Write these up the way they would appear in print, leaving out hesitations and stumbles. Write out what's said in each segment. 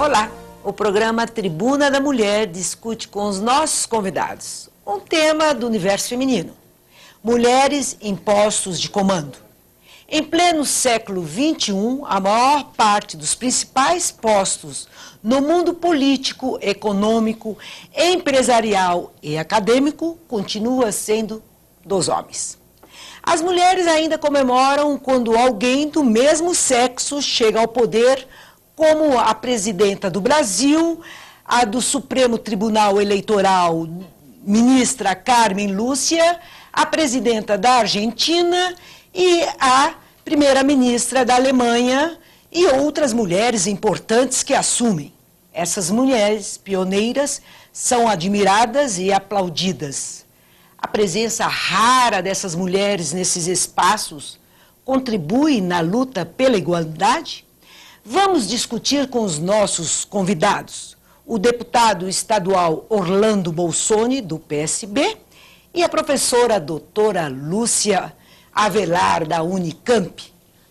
Olá, o programa Tribuna da Mulher discute com os nossos convidados um tema do universo feminino: mulheres em postos de comando. Em pleno século XXI, a maior parte dos principais postos no mundo político, econômico, empresarial e acadêmico continua sendo dos homens. As mulheres ainda comemoram quando alguém do mesmo sexo chega ao poder, como a presidenta do Brasil, a do Supremo Tribunal Eleitoral, ministra Carmen Lúcia, a presidenta da Argentina e a primeira-ministra da Alemanha e outras mulheres importantes que assumem. Essas mulheres pioneiras são admiradas e aplaudidas. A presença rara dessas mulheres nesses espaços contribui na luta pela igualdade? Vamos discutir com os nossos convidados, o deputado estadual Orlando Bolsoni, do PSB, e a professora doutora Lúcia Avelar, da Unicamp,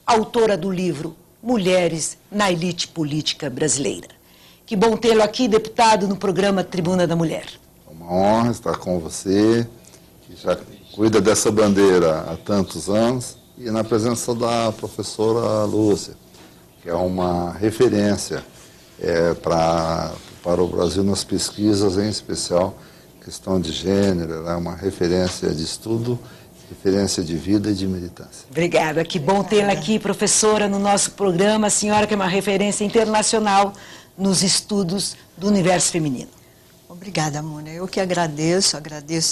autora do livro Mulheres na Elite Política Brasileira. Que bom tê-lo aqui, deputado, no programa Tribuna da Mulher. É uma honra estar com você, que já cuida dessa bandeira há tantos anos, e na presença da professora Lúcia, que é uma referência para o Brasil nas pesquisas, em especial questão de gênero. Ela é uma referência de estudo, referência de vida e de militância. Obrigada, que bom tê-la aqui, professora, no nosso programa. A senhora que é uma referência internacional nos estudos do universo feminino. Obrigada, Mônica. Eu que agradeço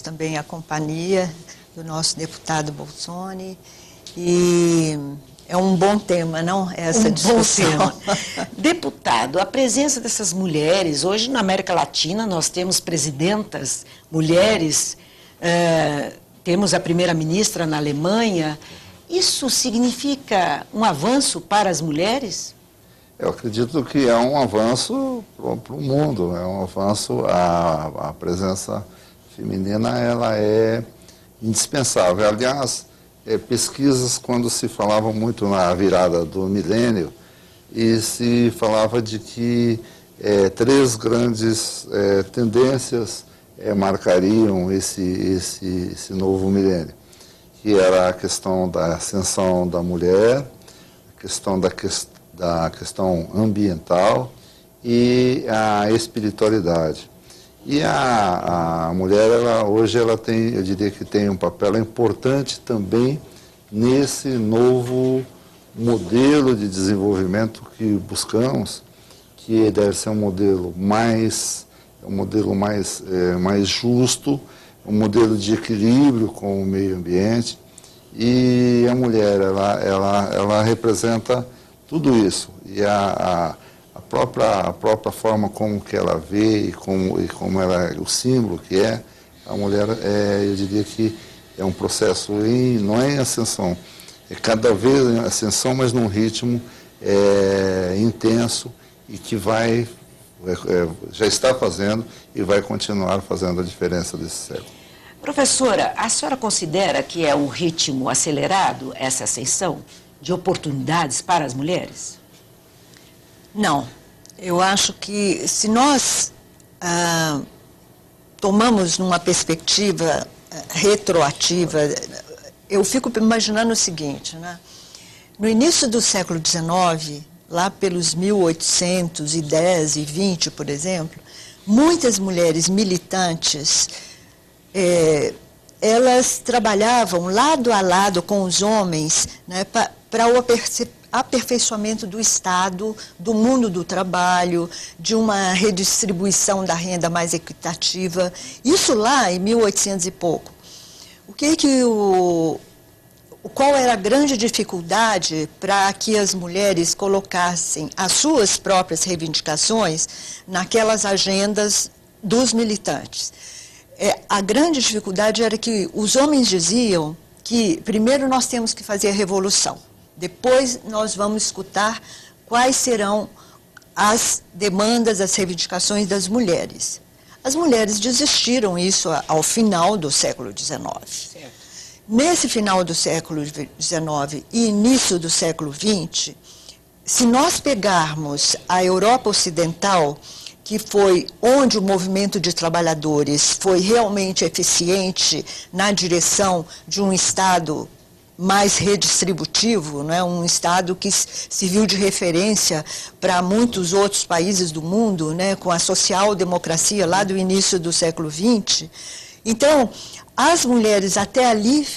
também a companhia do nosso deputado Bolsoni. E é um bom tema, não? Essa discussão. Bom tema. Deputado, a presença dessas mulheres, hoje na América Latina nós temos presidentas mulheres, temos a primeira-ministra na Alemanha. Isso significa um avanço para as mulheres? Eu acredito que é um avanço para o mundo, é um avanço, a presença feminina ela é indispensável. Aliás, pesquisas, quando se falava muito na virada do milênio, e se falava de que três grandes tendências marcariam esse novo milênio, que era a questão da ascensão da mulher, a questão da questão ambiental e a espiritualidade. E a mulher, hoje ela tem, eu diria que tem um papel importante também nesse novo modelo de desenvolvimento que buscamos, que deve ser um modelo mais justo, um modelo de equilíbrio com o meio ambiente. E a mulher, ela representa tudo isso. E a própria forma como que ela vê e como ela, o símbolo que é, a mulher, eu diria que é um processo não é em ascensão, é cada vez em ascensão, mas num ritmo intenso e que já está fazendo e vai continuar fazendo a diferença desse século. Professora, a senhora considera que é um ritmo acelerado essa ascensão de oportunidades para as mulheres? Não. Eu acho que se nós tomamos numa perspectiva retroativa, eu fico imaginando o seguinte, né? No início do século XIX, lá pelos 1810 e 20, por exemplo, muitas mulheres militantes, elas trabalhavam lado a lado com os homens, né, para o aperfeiçoamento do Estado, do mundo do trabalho, de uma redistribuição da renda mais equitativa. Isso lá em 1800 e pouco. Qual era a grande dificuldade para que as mulheres colocassem as suas próprias reivindicações naquelas agendas dos militantes? A grande dificuldade era que os homens diziam que primeiro nós temos que fazer a revolução, depois nós vamos escutar quais serão as demandas, as reivindicações das mulheres. As mulheres desistiram isso ao final do século XIX. Certo. Nesse final do século XIX e início do século XX, se nós pegarmos a Europa Ocidental, que foi onde o movimento de trabalhadores foi realmente eficiente na direção de um Estado mais redistributivo, né? Um Estado que serviu de referência para muitos outros países do mundo, né? Com a social-democracia lá do início do século XX. Então, as mulheres até ali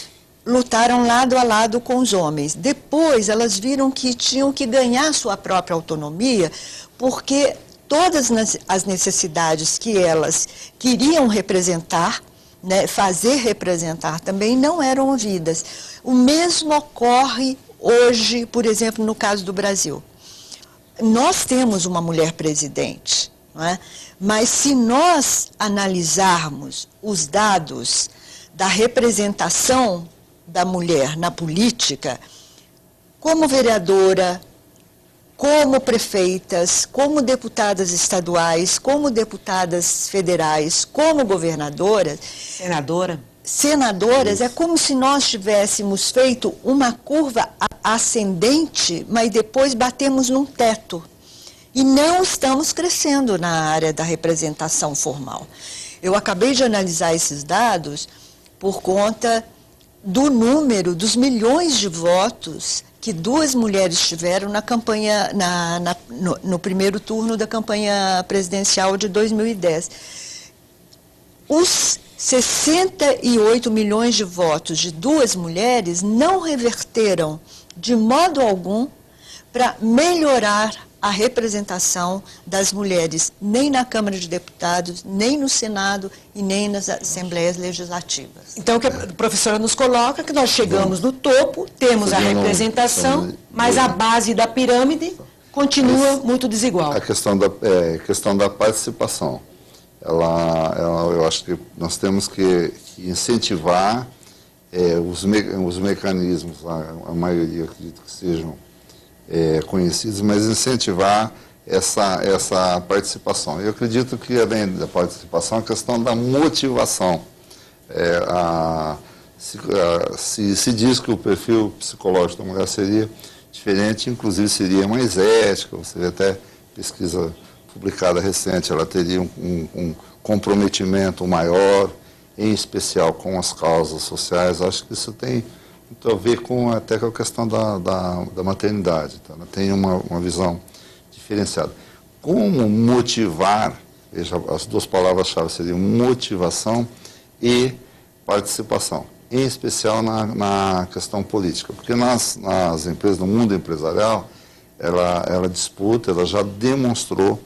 lutaram lado a lado com os homens. Depois, elas viram que tinham que ganhar sua própria autonomia, porque todas as necessidades que elas queriam representar, né, fazer representar também, não eram ouvidas. O mesmo ocorre hoje, por exemplo, no caso do Brasil. Nós temos uma mulher presidente, não é? Mas se nós analisarmos os dados da representação da mulher na política, como vereadora, como prefeitas, como deputadas estaduais, como deputadas federais, como governadoras, senadoras, é como se nós tivéssemos feito uma curva ascendente, mas depois batemos num teto. E não estamos crescendo na área da representação formal. Eu acabei de analisar esses dados por conta do número, dos milhões de votos que 2 mulheres tiveram na campanha, no primeiro turno da campanha presidencial de 2010. Os 68 milhões de votos de 2 mulheres não reverteram de modo algum para melhorar a representação das mulheres, nem na Câmara de Deputados, nem no Senado e nem nas Assembleias Legislativas. Então, o que a professora nos coloca é que nós chegamos no topo, temos a representação, mas a base da pirâmide continua muito desigual. A questão da participação. Eu acho que nós temos que incentivar os mecanismos, a maioria acredito que sejam conhecidos, mas incentivar essa participação. Eu acredito que, além da participação, a questão da motivação. Se diz que o perfil psicológico da mulher seria diferente, inclusive seria mais ética, você vê até pesquisa publicada recente, ela teria um comprometimento maior, em especial com as causas sociais. Acho que isso tem muito a ver até com a questão da maternidade. Tá? Ela tem uma visão diferenciada. Como motivar, veja, as 2 palavras-chave seriam motivação e participação, em especial na questão política, porque nas empresas, no mundo empresarial, ela disputa, ela já demonstrou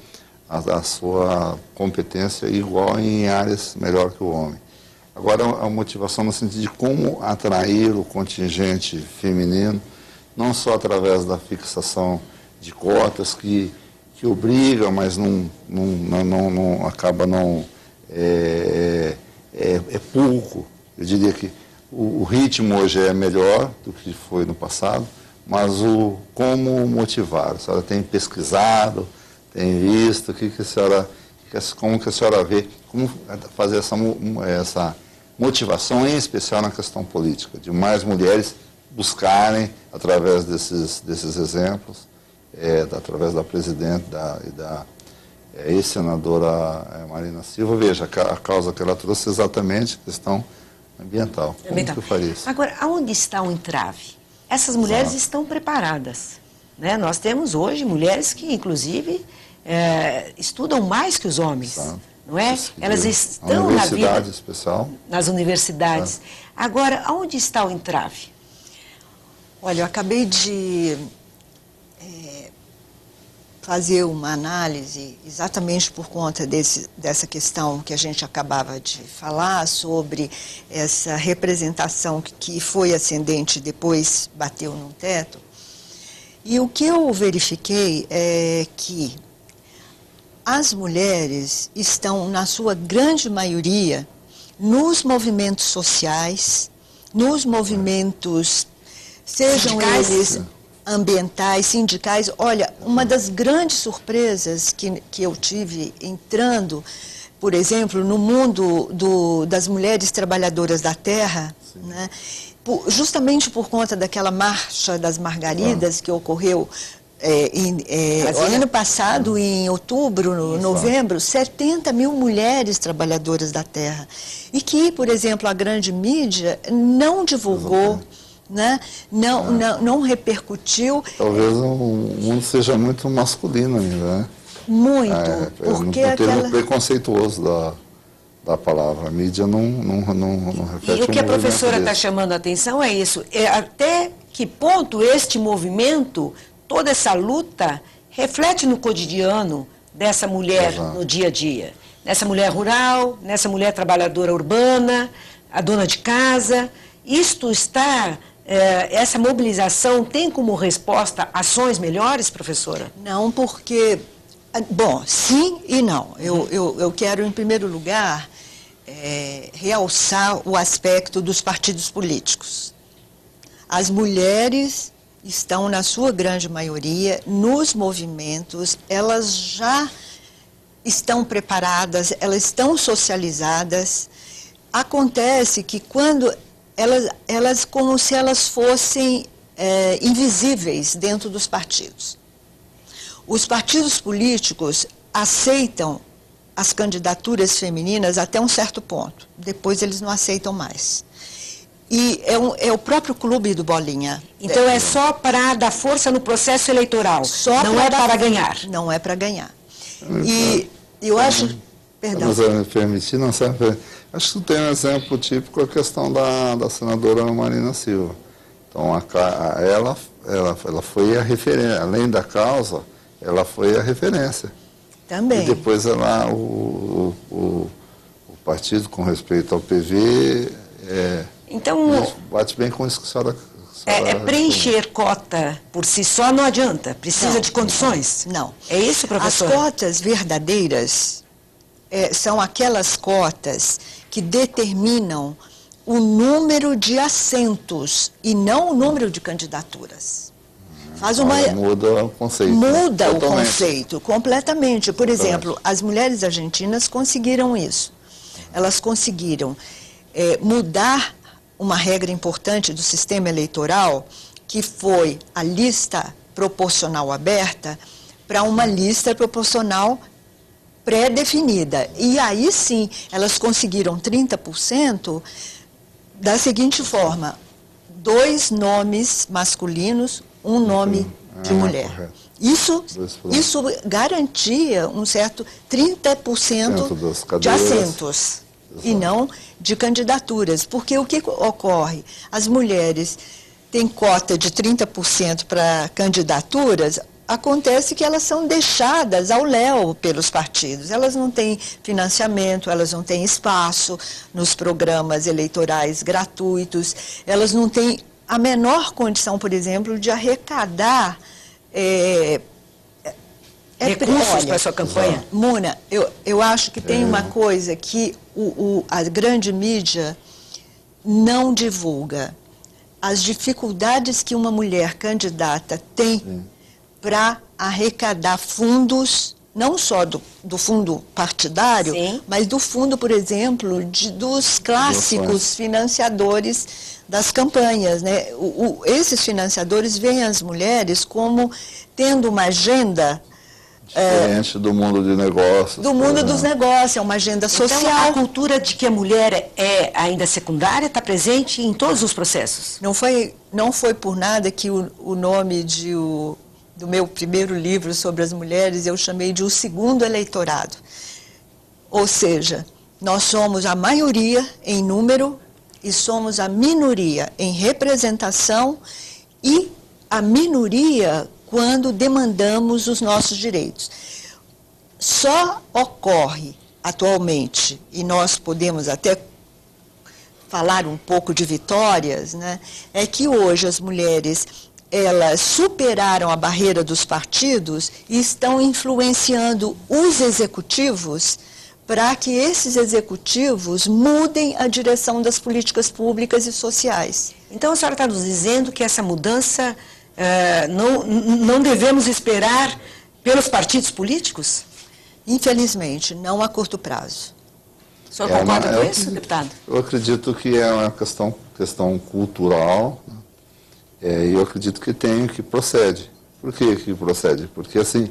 a sua competência igual em áreas melhor que o homem. Agora, a motivação no sentido de como atrair o contingente feminino, não só através da fixação de cotas que obriga, mas acaba não... É pouco. Eu diria que o ritmo hoje é melhor do que foi no passado, mas como motivar? A senhora tem pesquisado, tem visto, como que a senhora vê, como fazer essa motivação, em especial na questão política, de mais mulheres buscarem, através desses exemplos, através da presidente e da ex-senadora Marina Silva, veja, a causa que ela trouxe é exatamente a questão ambiental. Como que eu faria isso? Agora, aonde está o entrave? Essas mulheres estão preparadas, né? Nós temos hoje mulheres que, inclusive, estudam mais que os homens. Exato. Não é? Elas estão na vida, especial. Nas universidades. Agora, aonde está o entrave? Olha, eu acabei de fazer uma análise exatamente por conta dessa questão que a gente acabava de falar, sobre essa representação que foi ascendente e depois bateu no teto. E o que eu verifiquei é que as mulheres estão, na sua grande maioria, nos movimentos sociais, nos movimentos, sejam sindicais, eles ambientais, sindicais. Olha, uma das grandes surpresas que eu tive entrando, por exemplo, no mundo das mulheres trabalhadoras da terra, né, justamente por conta daquela Marcha das Margaridas que ocorreu ano passado, em outubro, novembro, 70 mil mulheres trabalhadoras da terra. E que, por exemplo, a grande mídia não divulgou, né? Não repercutiu. Talvez o mundo seja muito masculino ainda, né? Muito, porque não teve um preconceituoso da palavra. A mídia não reflete. E o que a professora está chamando a atenção é isso. Até que ponto este movimento, toda essa luta, reflete no cotidiano dessa mulher no dia a dia. Nessa mulher rural, nessa mulher trabalhadora urbana, a dona de casa. Isto está... essa mobilização tem como resposta ações melhores, professora? Não, porque... Bom, sim e não. Eu quero, em primeiro lugar, realçar o aspecto dos partidos políticos. As mulheres estão, na sua grande maioria, nos movimentos, elas já estão preparadas, elas estão socializadas. Acontece que quando elas como se elas fossem invisíveis dentro dos partidos. Os partidos políticos aceitam as candidaturas femininas até um certo ponto. Depois eles não aceitam mais. E é o próprio clube do Bolinha. Então é só para dar força no processo eleitoral, não é para ganhar. Não é para ganhar. E eu acho... Perdão. Mas me permitir, não serve. Acho que tem um exemplo típico, a questão da senadora Marina Silva. Então, ela foi a referência, além da causa, ela foi a referência. Também. E depois o partido, com respeito ao PV, então, bate bem com isso que a senhora... preencher cota por si só não adianta, precisa de condições. Não. É isso, professor? As cotas verdadeiras são aquelas cotas que determinam o número de assentos e não o número de candidaturas. Muda o conceito. Muda o conceito completamente. Por exemplo, as mulheres argentinas conseguiram isso. Elas conseguiram mudar uma regra importante do sistema eleitoral, que foi a lista proporcional aberta, para uma lista proporcional pré-definida. E aí sim, elas conseguiram 30% da seguinte forma: 2 nomes masculinos, um nome de mulher. Isso garantia um certo 30% de assentos. Exato. E não de candidaturas. Porque o que ocorre? As mulheres têm cota de 30% para candidaturas, acontece que elas são deixadas ao léu pelos partidos. Elas não têm financiamento, elas não têm espaço nos programas eleitorais gratuitos, elas não têm a menor condição, por exemplo, de arrecadar recursos para a sua campanha. Muna, eu acho que tem uma coisa que a grande mídia não divulga. As dificuldades que uma mulher candidata tem para arrecadar fundos, não só do fundo partidário, mas do fundo, por exemplo, dos clássicos financiadores das campanhas, né? Esses financiadores veem as mulheres como tendo uma agenda diferente do mundo de negócios. Do mundo dos negócios, é uma agenda social. Então, a cultura de que a mulher é ainda secundária está presente em todos os processos. Não foi por nada que o nome do meu primeiro livro sobre as mulheres eu chamei de O Segundo Eleitorado. Ou seja, nós somos a maioria em número e somos a minoria em representação e a minoria quando demandamos os nossos direitos. Só ocorre atualmente, e nós podemos até falar um pouco de vitórias, né, é que hoje as mulheres elas superaram a barreira dos partidos e estão influenciando os executivos para que esses executivos mudem a direção das políticas públicas e sociais. Então a senhora está nos dizendo que essa mudança não devemos esperar pelos partidos políticos? Infelizmente, não a curto prazo. O senhor concorda com isso, deputado? Eu acredito que é uma questão cultural, e eu acredito que procede. Por que procede? Porque assim,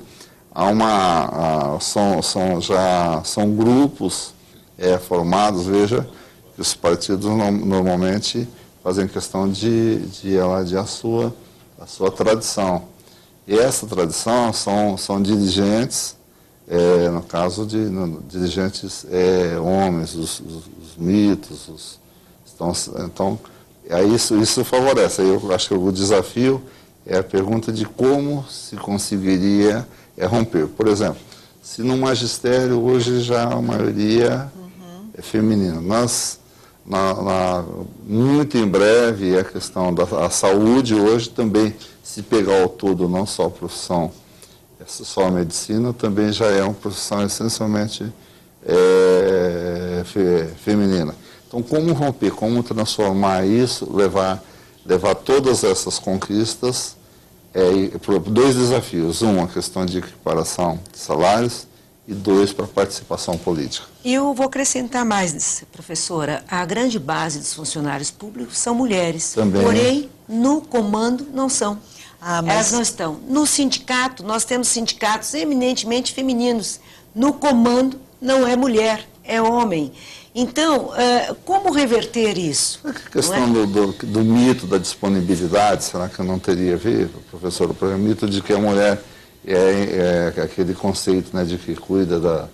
são grupos formados, veja, que os partidos normalmente fazem questão de a sua tradição. E essa tradição são dirigentes, no caso dirigentes homens, os mitos, então aí isso favorece. Aí eu acho que o desafio é a pergunta de como se conseguiria romper. Por exemplo, se no magistério hoje já a maioria é feminina, muito em breve a questão da saúde hoje também, se pegar ao todo, não só a profissão, só a medicina, também já é uma profissão essencialmente feminina. Então, como romper, como transformar isso, levar todas essas conquistas, por dois desafios. Um, a questão de equiparação de salários, e dois, para a participação política. E eu vou acrescentar mais, professora. A grande base dos funcionários públicos são mulheres. Também. Porém, no comando não são. Mas... Elas não estão. No sindicato, nós temos sindicatos eminentemente femininos. No comando não é mulher, é homem. Então, como reverter isso? A questão do mito da disponibilidade, será que eu não teria a ver, professor? O mito de que a mulher é aquele conceito, né, de que cuida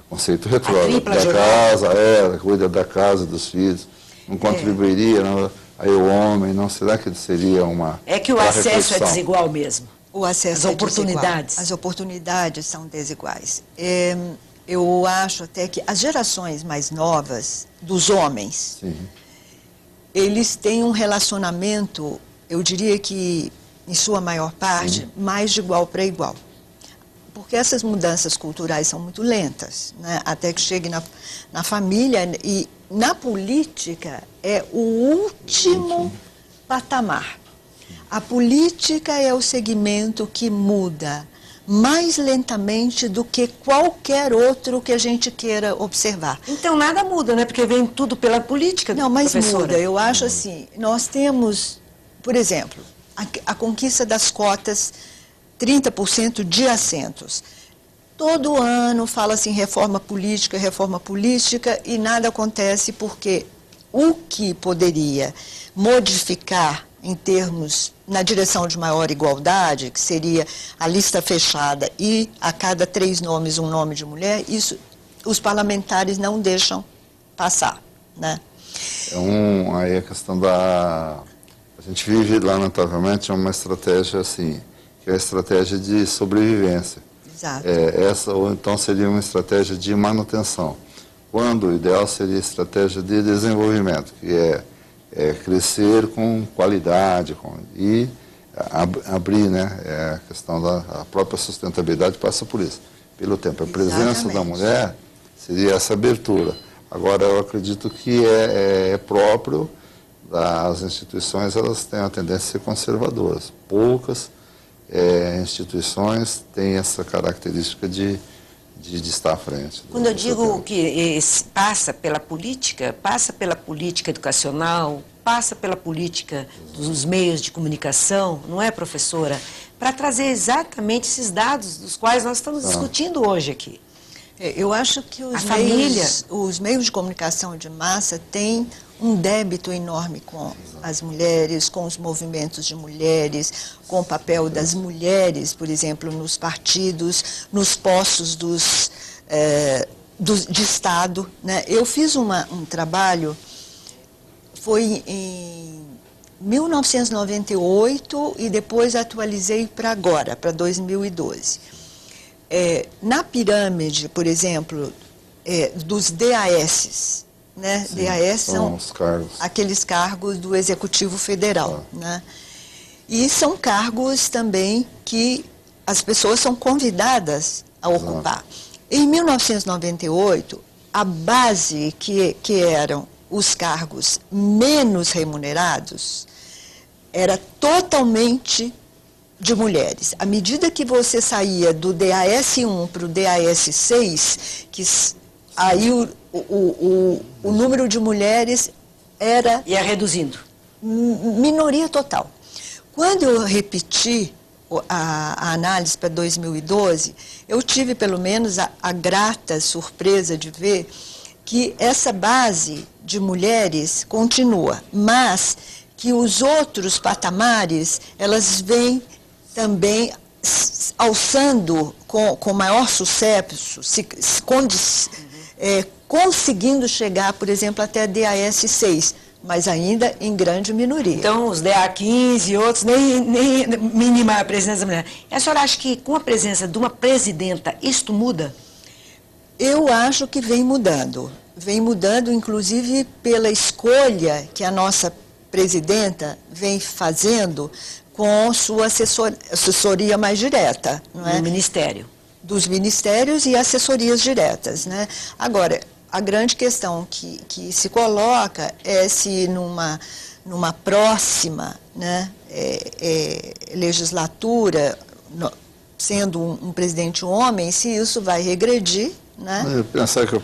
conceito retrógrado da casa, cuida da casa, dos filhos, não contribuiria, não, aí o homem, não, será que seria uma... É que o acesso é desigual mesmo. O acesso As oportunidades. As oportunidades são desiguais. Eu acho até que as gerações mais novas dos homens, Sim. Eles têm um relacionamento, eu diria que, em sua maior parte, mais de igual para igual. Porque essas mudanças culturais são muito lentas, né? Até que chegue na família e na política é o último patamar. A política é o segmento que muda mais lentamente do que qualquer outro que a gente queira observar. Então nada muda, né? Porque vem tudo pela política, Não, mas professora. muda. Eu acho assim, nós temos, por exemplo, a conquista das cotas, 30% de assentos. Todo ano fala-se em reforma política, e nada acontece porque o que poderia modificar em termos, na direção de maior igualdade, que seria a lista fechada e a cada 3 nomes um nome de mulher, isso os parlamentares não deixam passar, né? Aí a questão a gente vive, lamentavelmente, uma estratégia assim, que é a estratégia de sobrevivência. Exato. Ou então seria uma estratégia de manutenção, quando o ideal seria a estratégia de desenvolvimento, que é crescer com qualidade e abrir, né? A questão da própria sustentabilidade passa por isso, pelo tempo. A presença da mulher seria essa abertura. Agora, eu acredito que é próprio das instituições, elas têm a tendência a ser conservadoras. Poucas instituições têm essa característica de estar à frente. Quando eu digo que passa pela política educacional, passa pela política dos meios de comunicação, não é, professora? Para trazer exatamente esses dados dos quais nós estamos discutindo hoje aqui. Eu acho que os meios de comunicação de massa têm um débito enorme com as mulheres, com os movimentos de mulheres, com o papel das mulheres, por exemplo, nos partidos, nos postos de Estado, né? Eu fiz um trabalho, foi em 1998 e depois atualizei para agora, para 2012. Na pirâmide, por exemplo, dos DAS, né? Sim, DAS são os cargos. Aqueles cargos do Executivo Federal, né? E são cargos também que as pessoas são convidadas a ocupar. Em 1998, a base que eram os cargos menos remunerados era totalmente de mulheres. À medida que você saía do DAS1 para o DAS6, aí o número de mulheres ia reduzindo. Minoria total. Quando eu repeti a análise para 2012, eu tive pelo menos a grata surpresa de ver que essa base de mulheres continua, mas que os outros patamares, elas vêm também alçando com maior sucesso, conseguindo chegar, por exemplo, até DAS 6, mas ainda em grande minoria. Então, os DA 15 e outros, nem mínima a presença da mulher. E a senhora acha que com a presença de uma presidenta, isto muda? Eu acho que vem mudando. Vem mudando, inclusive, pela escolha que a nossa presidenta vem fazendo com sua assessoria mais direta. Não é? No Ministério. Dos ministérios e assessorias diretas, né? Agora, a grande questão que se coloca é se numa próxima, né, legislatura, sendo um presidente homem, se isso vai regredir, né? Eu pensar que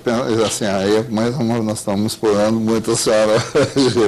assim, aí mais uma, nós estamos explorando muito a senhora,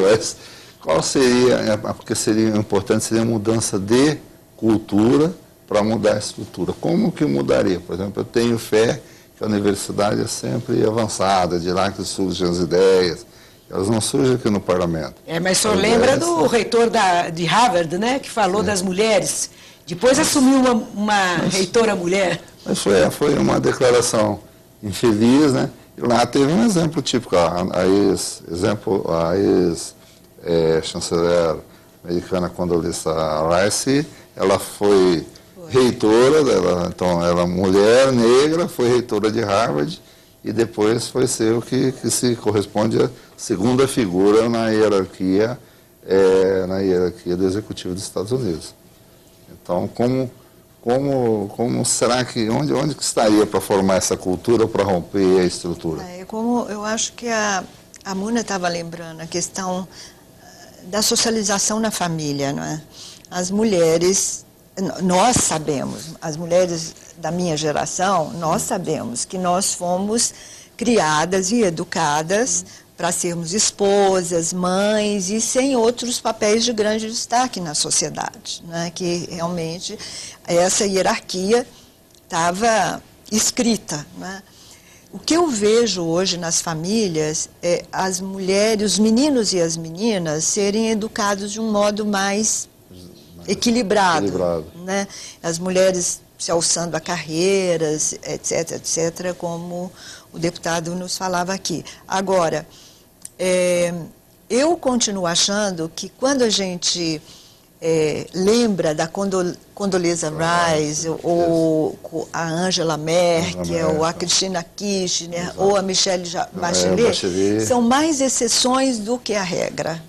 mas qual seria, porque seria importante, seria a mudança de cultura para mudar a estrutura. Como que mudaria? Por exemplo, eu tenho fé que a universidade é sempre avançada, de lá que surgem as ideias, elas não surgem aqui no parlamento. Mas o senhor lembra do reitor de Harvard, né, que falou das mulheres, depois assumiu uma reitora mulher. Mas foi uma declaração infeliz, né? E lá teve um exemplo típico, a ex-chanceler americana Condoleezza Rice, ela foi reitora, então ela mulher negra, foi reitora de Harvard e depois foi ser o que se corresponde à segunda figura na hierarquia do Executivo dos Estados Unidos. Então, como será que, onde que estaria para formar essa cultura, para romper a estrutura? Eu acho que a Muna estava lembrando a questão da socialização na família, não é? As mulheres, nós sabemos, as mulheres da minha geração, nós sabemos que nós fomos criadas e educadas para sermos esposas, mães e sem outros papéis de grande destaque na sociedade, né? Que realmente essa hierarquia estava escrita, né? O que eu vejo hoje nas famílias é as mulheres, os meninos e as meninas serem educados de um modo mais equilibrado. Né? As mulheres se alçando a carreiras, etc., etc., como o deputado nos falava aqui. Agora, eu continuo achando que quando a gente lembra da Condoleezza Rice, ou a Angela Merkel, ou a Cristina Kirchner, exato, ou a Michelle Bachelet, são mais exceções do que a regra.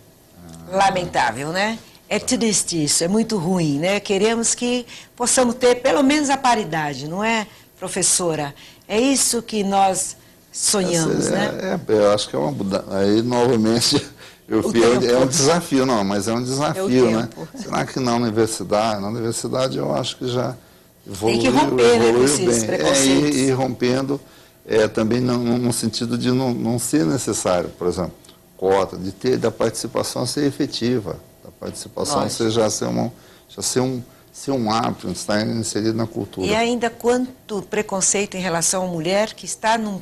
Lamentável, né? É triste isso, é muito ruim, né? Queremos que possamos ter pelo menos a paridade, não é, professora? É isso que nós sonhamos, né? Eu acho que é uma mudança. Aí, novamente, é um desafio, não, mas é um desafio, né? Será que na universidade? Na universidade eu acho que já evoluiu, tem que romper, né, com esses preconceitos. E rompendo também no sentido de não ser necessário, por exemplo, cota, da participação ser efetiva, da participação ser um hábito, estar inserido na cultura. E ainda quanto preconceito em relação à mulher que está num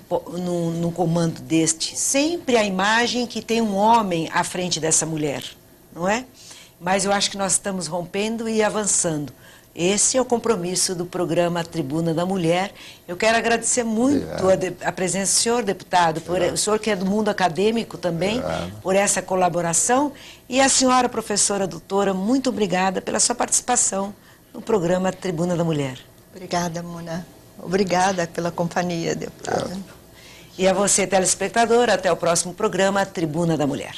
comando deste. Sempre a imagem que tem um homem à frente dessa mulher, não é? Mas eu acho que nós estamos rompendo e avançando. Esse é o compromisso do programa Tribuna da Mulher. Eu quero agradecer muito a presença do senhor, deputado, o senhor que é do mundo acadêmico também, por essa colaboração. E a senhora, professora doutora, muito obrigada pela sua participação no programa Tribuna da Mulher. Obrigada, Muna. Obrigada pela companhia, deputada. E a você, telespectador, até o próximo programa Tribuna da Mulher.